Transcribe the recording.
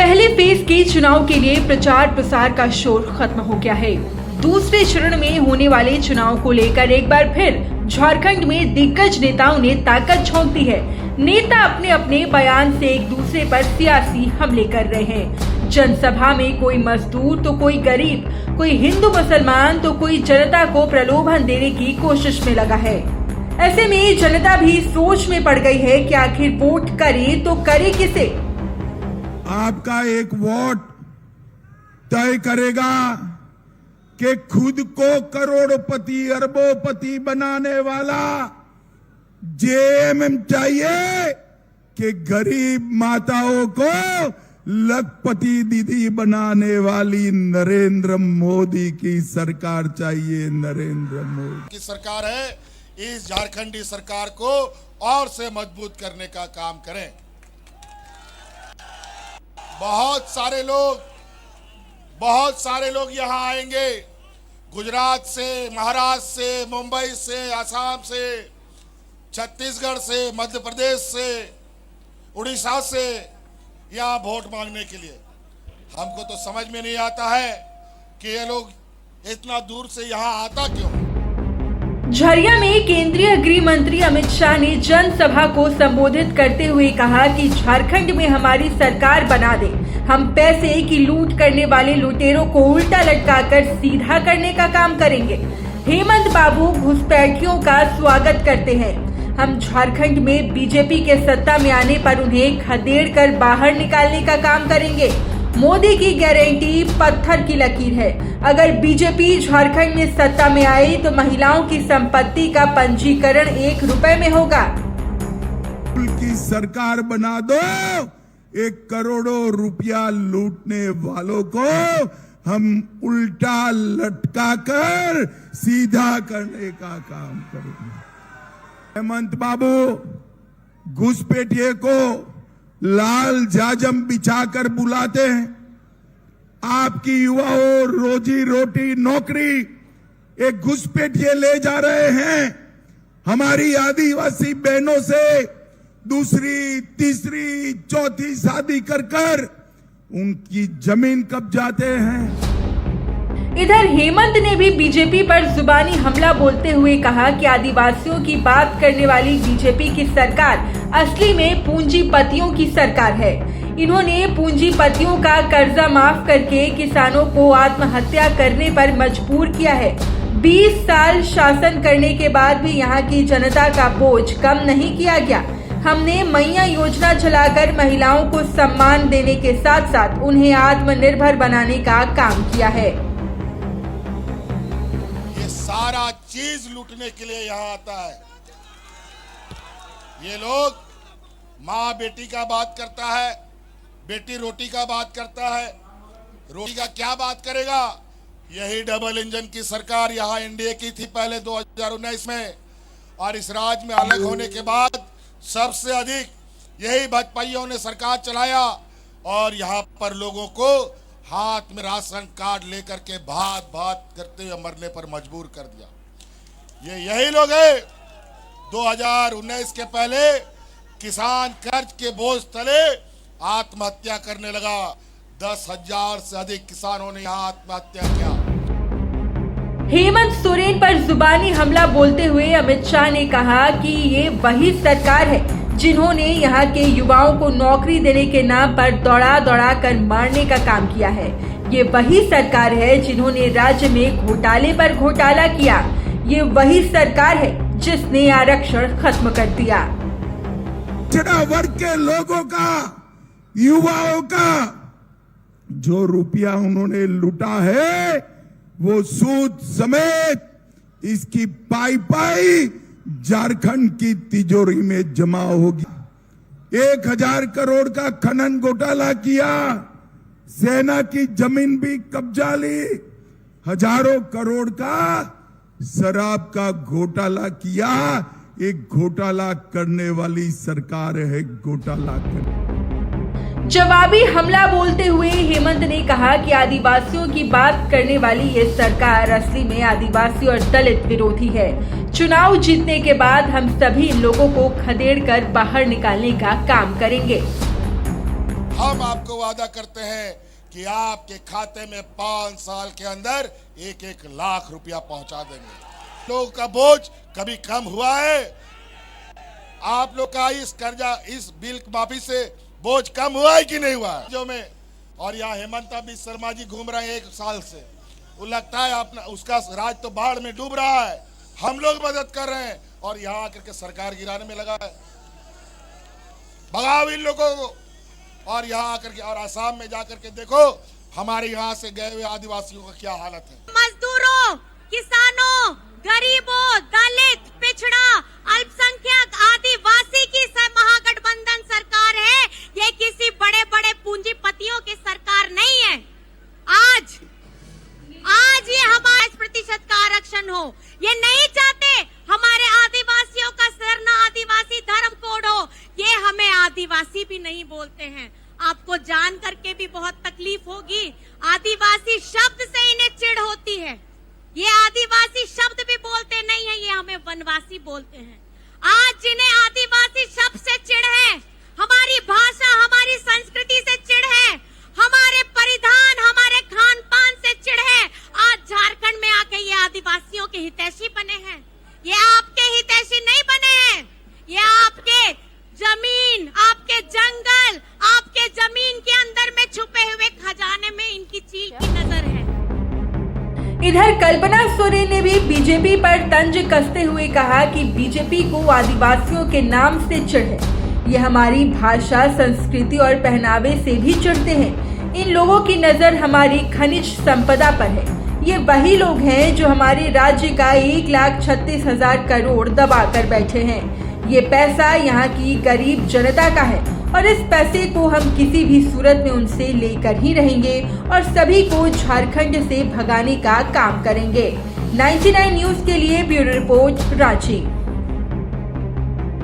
पहले फेज के चुनाव के लिए प्रचार प्रसार का शोर खत्म हो गया है। दूसरे चरण में होने वाले चुनाव को लेकर एक बार फिर झारखंड में दिग्गज नेताओं ने ताकत झोंक दी है। नेता अपने अपने बयान से एक दूसरे पर सियासी हमले कर रहे हैं। जनसभा में कोई मजदूर तो कोई गरीब, कोई हिंदू मुसलमान तो कोई जनता को प्रलोभन देने की कोशिश में लगा है। ऐसे में जनता भी सोच में पड़ गई है कि आखिर वोट करे तो करे किसे। आपका एक वोट तय करेगा कि खुद को करोड़पति अरबोपति बनाने वाला जेएमएम चाहिए कि गरीब माताओं को लखपति दीदी बनाने वाली नरेंद्र मोदी की सरकार चाहिए। नरेंद्र मोदी की सरकार है। इस झारखंडी सरकार को और से मजबूत करने का काम करें। बहुत सारे लोग यहाँ आएंगे, गुजरात से, महाराष्ट्र से, मुंबई से, असम से, छत्तीसगढ़ से, मध्य प्रदेश से, उड़ीसा से यहाँ वोट मांगने के लिए। हमको तो समझ में नहीं आता है कि ये लोग इतना दूर से यहाँ आता क्यों। झरिया में केंद्रीय गृह मंत्री अमित शाह ने जनसभा को संबोधित करते हुए कहा कि झारखंड में हमारी सरकार बना दे, हम पैसे की लूट करने वाले लुटेरों को उल्टा लटकाकर सीधा करने का काम करेंगे। हेमंत बाबू घुसपैठियों का स्वागत करते हैं। हम झारखंड में बीजेपी के सत्ता में आने पर उन्हें खदेड़ कर बाहर निकालने का काम करेंगे। मोदी की गारंटी पत्थर की लकीर है। अगर बीजेपी झारखंड में सत्ता में आई तो महिलाओं की संपत्ति का पंजीकरण 1 रुपए में होगा। की सरकार बना दो, 1 करोड़ों रुपया लूटने वालों को हम उल्टा लटकाकर सीधा करने का काम करेंगे। हेमंत बाबू घुसपैठिए को लाल जाजम बिछाकर बुलाते हैं। आपकी युवाओं रोजी रोटी नौकरी एक घुसपैठिए ले जा रहे हैं। हमारी आदिवासी बहनों से दूसरी, तीसरी, चौथी शादी कर उनकी जमीन कब्जाते हैं। इधर हेमंत ने भी बीजेपी पर जुबानी हमला बोलते हुए कहा कि आदिवासियों की बात करने वाली बीजेपी की सरकार असली में पूंजीपतियों की सरकार है। इन्होंने पूंजीपतियों का कर्जा माफ करके किसानों को आत्महत्या करने पर मजबूर किया है। 20 साल शासन करने के बाद भी यहाँ की जनता का बोझ कम नहीं किया गया। हमने मैया योजना चलाकर महिलाओं को सम्मान देने के साथ साथ उन्हें आत्मनिर्भर बनाने का काम किया है। सारा चीज लूटने के लिए यहाँ आता है। ये लोग माँ बेटी का बात करता है, बेटी रोटी का बात करता है। रोटी का क्या बात करेगा? यही डबल इंजन की सरकार यहाँ एनडीए की थी पहले 2019 में, और इस राज्य में अलग होने के बाद सबसे अधिक यही भाजपाइयों ने सरकार चलाया और यहाँ पर लोगों को हाथ में राशन कार्ड लेकर के भात करते हुए मरने पर मजबूर कर दिया। यही लोग हैं 2019 के पहले किसान कर्ज के बोझ तले आत्महत्या करने लगा। 10,000 से अधिक किसानों ने यहाँ आत्महत्या किया। हेमंत सोरेन पर जुबानी हमला बोलते हुए अमित शाह ने कहा कि ये वही सरकार है जिन्होंने यहाँ के युवाओं को नौकरी देने के नाम पर दौड़ा कर मारने का काम किया है। ये वही सरकार है जिन्होंने राज्य में घोटाले पर घोटाला किया। ये वही सरकार है जिसने आरक्षण खत्म कर दिया। पिछड़ा वर्ग के लोगों का, युवाओं का जो रुपया उन्होंने लूटा है वो सूद समेत इसकी पाई झारखंड की तिजोरी में जमा होगी। 1000 करोड़ का खनन घोटाला किया, सेना की जमीन भी कब्जा ली, हजारों करोड़ का शराब का घोटाला किया। एक घोटाला करने वाली सरकार है, घोटाला करने। जवाबी हमला बोलते हुए हेमंत ने कहा कि आदिवासियों की बात करने वाली ये सरकार असली में आदिवासी और दलित विरोधी है। चुनाव जीतने के बाद हम सभी इन लोगों को खदेड़ कर बाहर निकालने का काम करेंगे। हम आपको वादा करते हैं कि आपके खाते में 5 साल के अंदर 1-1 लाख रुपया पहुंचा देंगे। लोगों का बोझ कभी कम हुआ है? आप लोग का इस कर्जा, इस बिल माफी से बोझ कम हुआ है कि नहीं हुआ है? जो में और यहाँ हेमंत बिस्वा शर्मा जी घूम रहे हैं 1 साल से, वो लगता है अपना उसका राज तो बाढ़ में डूब रहा है। हम लोग मदद कर रहे हैं और यहाँ आकर के सरकार गिराने में लगा है। भगाओ इन लोगों को। और यहाँ आकर के और आसाम में जाकर के देखो हमारे यहाँ से गए हुए आदिवासियों का क्या हालत है। मजदूरों, किसानों, गरीबों, दलित, पिछड़ा, अल्पसंख्यक, आदिवासी की महागठबंधन सरकार है। ये किसी बड़े बड़े पूंजीपतियों की सरकार नहीं है। आज ये हमारे 5% का आरक्षण हो, ये नहीं चाहते हमारे आदिवासियों का सरना आदिवासी धर्म कोड हो। ये हमें आदिवासी भी नहीं बोलते हैं। आपको जान करके भी बहुत तकलीफ होगी। आदिवासी शब्द से इन्हें चिढ़ होती है। ये आदिवासी शब्द भी बोलते नहीं है, ये हमें वनवासी बोलते हैं। आज जिन्हें आदिवासी शब्द से चिढ़ है, हमारी भाषा, हमारी संस्कृति से चिढ़ है, हमारे परिधान, हमारे खान पान से चिढ़ है, आज झारखंड में आके ये आदिवासियों के हितैषी बने हैं। ये आपके हितैषी नहीं बने हैं। ये आपके जमीन, आपके जंगल, आपके जमीन के अंदर में छुपे हुए खजाने में इनकी चील की नजर है। इधर कल्पना सोरेन ने भी बीजेपी पर तंज कसते हुए कहा कि बीजेपी को आदिवासियों के नाम से चिढ़ है। ये हमारी भाषा, संस्कृति और पहनावे से भी चिढ़ते हैं। इन लोगों की नजर हमारी खनिज संपदा पर है। ये वही लोग हैं जो हमारे राज्य का 1,36,000 करोड़ दबा कर बैठे हैं। ये पैसा यहाँ की गरीब जनता का है और इस पैसे को हम किसी भी सूरत में उनसे लेकर ही रहेंगे और सभी को झारखंड से भगाने का काम करेंगे। 99 न्यूज के लिए ब्यूरो रिपोर्ट, रांची।